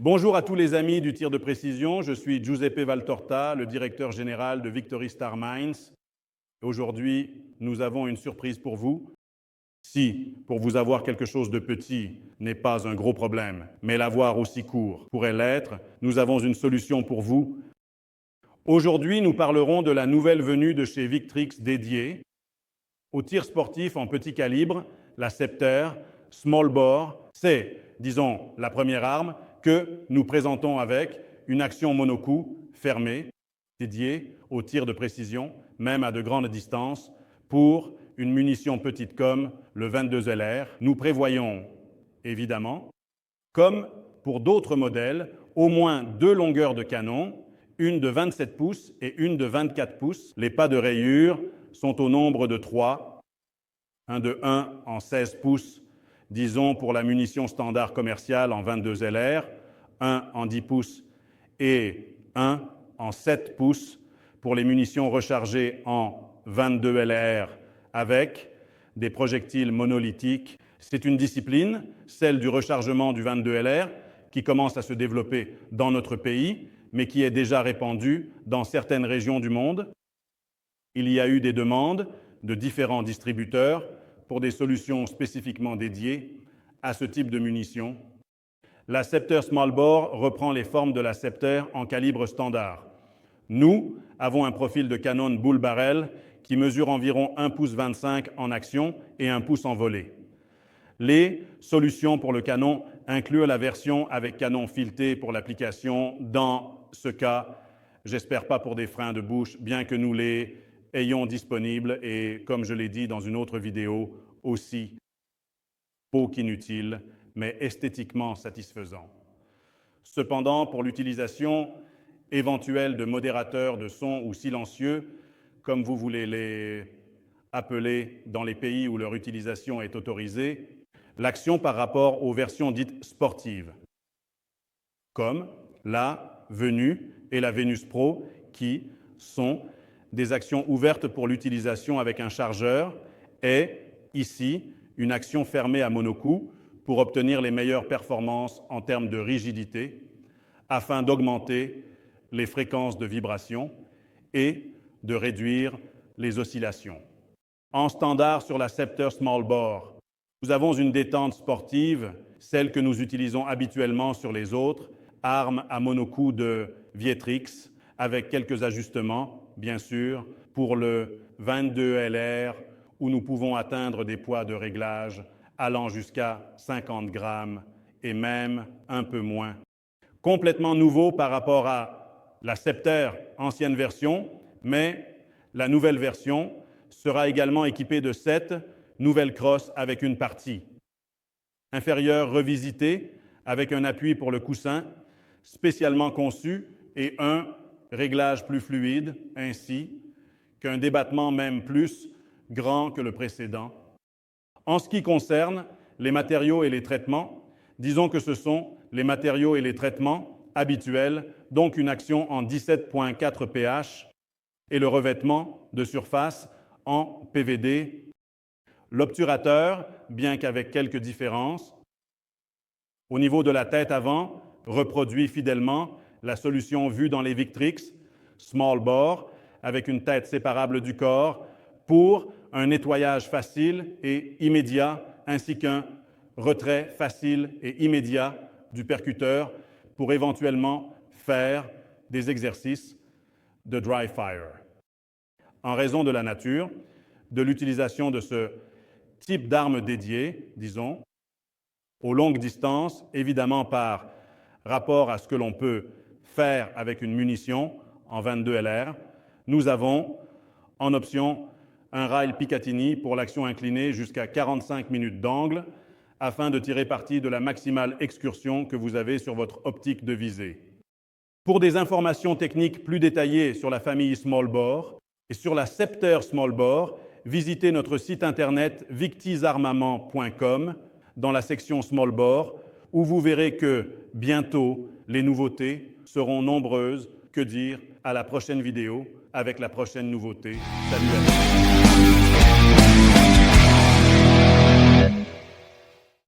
Bonjour à tous les amis du tir de précision, je suis Giuseppe Valtorta, le directeur général de Victory Star Mines. Aujourd'hui, nous avons une surprise pour vous. Si, pour vous avoir quelque chose de petit n'est pas un gros problème, mais l'avoir aussi court pourrait l'être, nous avons une solution pour vous. Aujourd'hui, nous parlerons de la nouvelle venue de chez Victrix dédiée au tir sportif en petit calibre, la Scepter Small Bore. C'est, disons, la première arme que nous présentons avec une action monocoup fermée, dédiée au tir de précision, même à de grandes distances, pour une munition petite comme le 22 LR. Nous prévoyons, évidemment, comme pour d'autres modèles, au moins 2 longueurs de canon, une de 27 pouces et une de 24 pouces. Les pas de rayure sont au nombre de 3, un de 1 en 16 pouces, disons pour la munition standard commerciale en 22 LR, 1 en 10 pouces et 1 en 7 pouces pour les munitions rechargées en 22 LR avec des projectiles monolithiques. C'est une discipline, celle du rechargement du 22 LR, qui commence à se développer dans notre pays, mais qui est déjà répandue dans certaines régions du monde. Il y a eu des demandes de différents distributeurs pour des solutions spécifiquement dédiées à ce type de munitions. La Scepter Small Bore reprend les formes de la Scepter en calibre standard. Nous avons un profil de canon boule barrel qui mesure environ 1 pouce 25 en action et 1 pouce en volée. Les solutions pour le canon incluent la version avec canon fileté pour l'application. Dans ce cas, j'espère pas pour des freins de bouche, bien que nous les ayons disponibles et, comme je l'ai dit dans une autre vidéo, aussi beau qu'inutile, mais esthétiquement satisfaisant. Cependant, pour l'utilisation éventuelle de modérateurs de son ou silencieux, comme vous voulez les appeler dans les pays où leur utilisation est autorisée, l'action par rapport aux versions dites sportives, comme la Venue et la Venus Pro, qui sont des actions ouvertes pour l'utilisation avec un chargeur, et ici, une action fermée à monocoup pour obtenir les meilleures performances en termes de rigidité, afin d'augmenter les fréquences de vibration et de réduire les oscillations. En standard sur la Scepter Small Bore, nous avons une détente sportive, celle que nous utilisons habituellement sur les autres armes à monocoup de Victrix, avec quelques ajustements, bien sûr, pour le 22 LR, où nous pouvons atteindre des poids de réglage allant jusqu'à 50 grammes et même un peu moins. Complètement nouveau par rapport à la Scepter ancienne version, mais la nouvelle version sera également équipée de 7 nouvelles crosses avec une partie inférieure revisitée avec un appui pour le coussin spécialement conçu et un réglage plus fluide, ainsi qu'un débattement même plus grand que le précédent. En ce qui concerne les matériaux et les traitements, disons que ce sont les matériaux et les traitements habituels, donc une action en 17.4 pH et le revêtement de surface en PVD. L'obturateur, bien qu'avec quelques différences, au niveau de la tête avant, reproduit fidèlement la solution vue dans les Victrix Small Bore avec une tête séparable du corps pour un nettoyage facile et immédiat ainsi qu'un retrait facile et immédiat du percuteur pour éventuellement faire des exercices de dry fire. En raison de la nature de l'utilisation de ce type d'arme dédiée, disons, aux longues distances, évidemment par rapport à ce que l'on peut faire avec une munition en 22 LR, nous avons en option un rail Picatinny pour l'action inclinée jusqu'à 45 minutes d'angle afin de tirer parti de la maximale excursion que vous avez sur votre optique de visée. Pour des informations techniques plus détaillées sur la famille Small Bore et sur la Scepter Small Bore, visitez notre site internet victisarmament.com dans la section Small Bore, où vous verrez que bientôt les nouveautés seront nombreuses. Que dire, à la prochaine vidéo avec la prochaine nouveauté. Salut à tous.